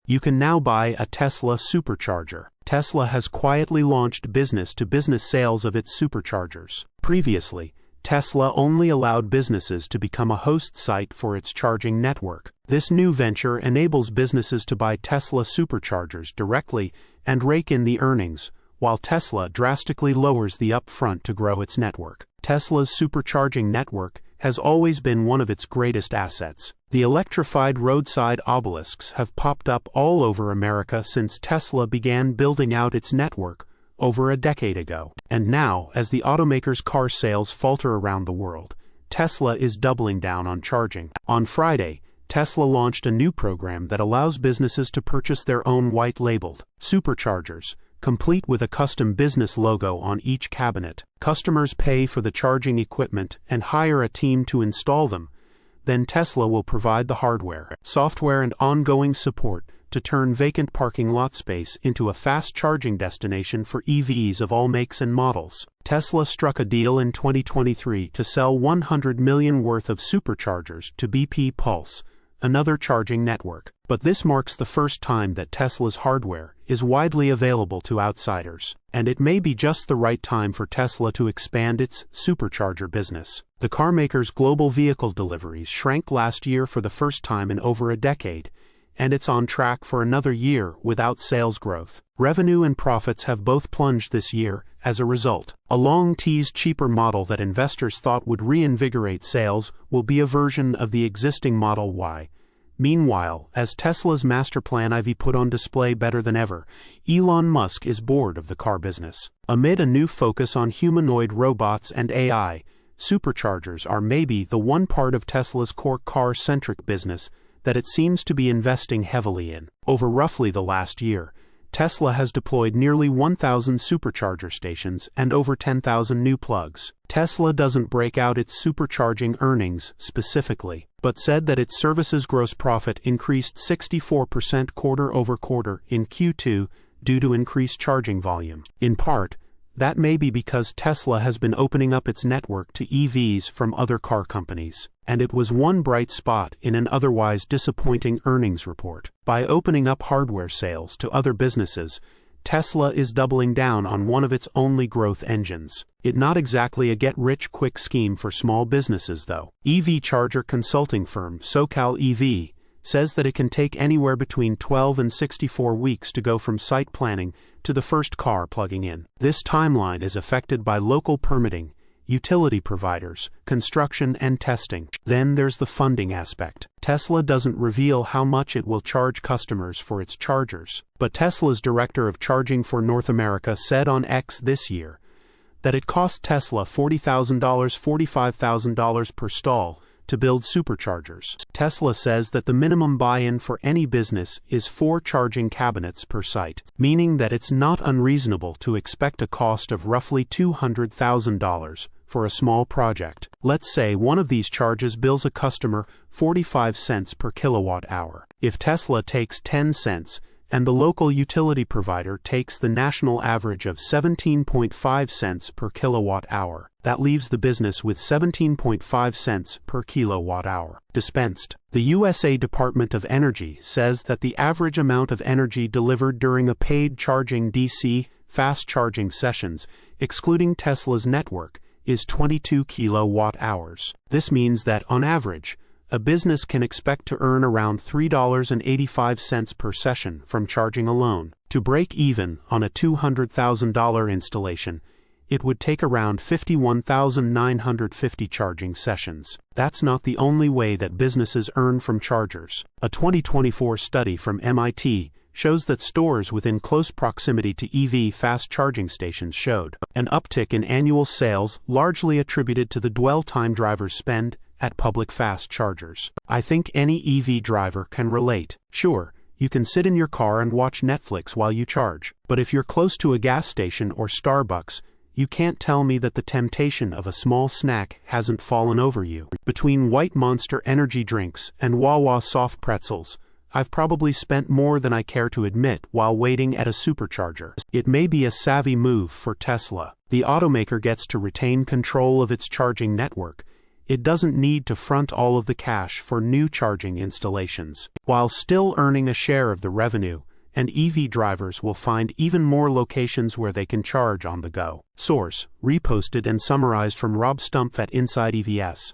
You can now buy a Tesla Supercharger. Tesla has quietly launched business-to-business sales of its superchargers. Previously, Tesla only allowed businesses to become a host site for its charging network. This new venture enables businesses to buy Tesla Superchargers directly and rake in the earnings, while Tesla drastically lowers the upfront to grow its network. Tesla's supercharging network has always been one of its greatest assets. The electrified roadside obelisks have popped up all over America since Tesla began building out its network over a decade ago. And now, as the automaker's car sales falter around the world, Tesla is doubling down on charging. On Friday, Tesla launched a new program that allows businesses to purchase their own white-labeled Superchargers, complete with a custom business logo on each cabinet. Customers pay for the charging equipment and hire a team to install them. Then Tesla will provide the hardware, software, and ongoing support to turn vacant parking lot space into a fast charging destination for EVs of all makes and models. Tesla struck a deal in 2023 to sell 100 million worth of superchargers to BP Pulse, another charging network. But this marks the first time that Tesla's hardware is widely available to outsiders, and it may be just the right time for Tesla to expand its supercharger business. The carmaker's global vehicle deliveries shrank last year for the first time in over a decade, and it's on track for another year without sales growth. Revenue and profits have both plunged this year as a result. A long-teased cheaper model that investors thought would reinvigorate sales will be a version of the existing Model Y. Meanwhile, as Tesla's master plan IV put on display better than ever, Elon Musk is bored of the car business. Amid a new focus on humanoid robots and AI, superchargers are maybe the one part of Tesla's core car-centric business that it seems to be investing heavily in. Over roughly the last year, Tesla has deployed nearly 1,000 supercharger stations and over 10,000 new plugs. Tesla doesn't break out its supercharging earnings specifically, but said that its services gross profit increased 64% quarter-over-quarter in Q2 due to increased charging volume. In part, that may be because Tesla has been opening up its network to EVs from other car companies, and it was one bright spot in an otherwise disappointing earnings report. By opening up hardware sales to other businesses, Tesla is doubling down on one of its only growth engines. It's not exactly a get-rich-quick scheme for small businesses, though. EV charger consulting firm SoCal EV says that it can take anywhere between 12 and 64 weeks to go from site planning to the first car plugging in. This timeline is affected by local permitting, utility providers, construction, and testing. Then there's the funding aspect. Tesla doesn't reveal how much it will charge customers for its chargers, but Tesla's director of charging for North America said on X this year that it cost Tesla $40,000, $45,000 per stall to build superchargers. Tesla says that the minimum buy-in for any business is 4 charging cabinets per site, meaning that it's not unreasonable to expect a cost of roughly $200,000 for a small project. Let's say one of these charges bills a customer 45 cents per kilowatt hour. If Tesla takes 10 cents, and the local utility provider takes the national average of 17.5 cents per kilowatt hour, that leaves the business with 17.5 cents per kilowatt hour dispensed. The USA Department of Energy says that the average amount of energy delivered during a paid charging DC fast charging sessions, excluding Tesla's network, is 22 kilowatt hours. This means that, on average, a business can expect to earn around $3.85 per session from charging alone. To break even on a $200,000 installation, it would take around 51,950 charging sessions. That's not the only way that businesses earn from chargers. A 2024 study from MIT shows that stores within close proximity to EV fast charging stations showed an uptick in annual sales, largely attributed to the dwell time drivers spend at public fast chargers. I think any EV driver can relate. Sure, you can sit in your car and watch Netflix while you charge, but if you're close to a gas station or Starbucks, you can't tell me that the temptation of a small snack hasn't fallen over you. Between White Monster energy drinks and Wawa soft pretzels, I've probably spent more than I care to admit while waiting at a supercharger. It may be a savvy move for Tesla. The automaker gets to retain control of its charging network, it doesn't need to front all of the cash for new charging installations. While still earning a share of the revenue, and EV drivers will find even more locations where they can charge on the go. Source: reposted and summarized from Rob Stumpf at insideevs.